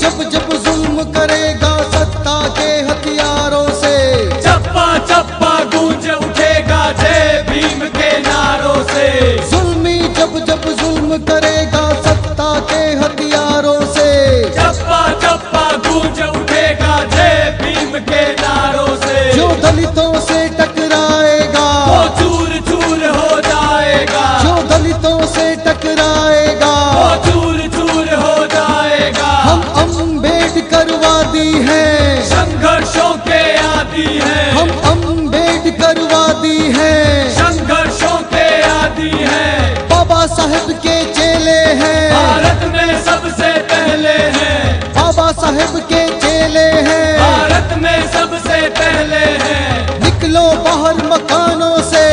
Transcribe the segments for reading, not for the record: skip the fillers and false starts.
जब जब जुल्म करेगा सत्ता के हथियारों से, चप्पा चप्पा गूंज उठेगा जय भीम के नारों से। जुल्मी जब जब जुल्म करेगा सत्ता के हथियारों से, चप्पा चप्पा गूंज उठेगा जय भीम के नारों से। जो दलितों से टकराएगा वो चूर चूर हो जाएगा, जो दलितों से टकराएगा वो चूर चूर हो जाएगा। हम अम्बेडकरवादी हैं, संघर्षों के आदी हैं, हम अम्बेडकरवादी हैं, संघर्षों के आदी हैं। बाबा साहेब के चेले हैं, भारत में सबसे पहले हैं, बाबा साहेब के चेले हैं। भारत में सबसे पहले हैं। निकलो बाहर मकानों से,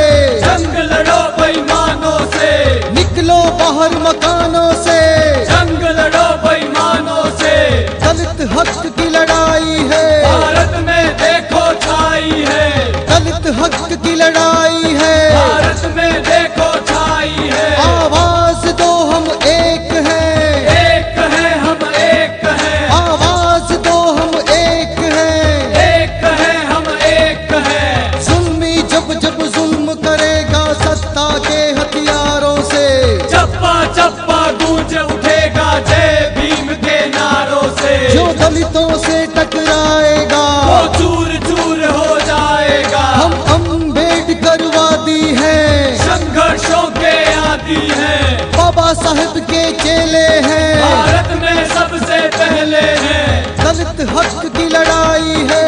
जंग लड़ो बेईमानों से, निकलो बाहर मकानों से, जंग लड़ो बेईमानों से। दलित हक की लड़ाई है, भारत में देखो छाई है, दलित हक की लड़ाई है। भारत में देखो छाई है। आवाज दो हम एक हैं, एक है हम एक हैं, आवाज दो हम एक हैं। एक है हम एक हैं। जुल्मी जब जब जुल्म करेगा सत्ता के हथियारों से, चप्पा चप्पा गूंज उठेगा जय भीम के नारों से। जो दलितों से टकराएगा वो चूर चूर हो जाएगा। हम अम्बेडकरवादी हैं, संघर्षों के आदी हैं, बाबा साहेब के चेले हैं। भारत में सबसे पहले हैं। दलित हक की लड़ाई है,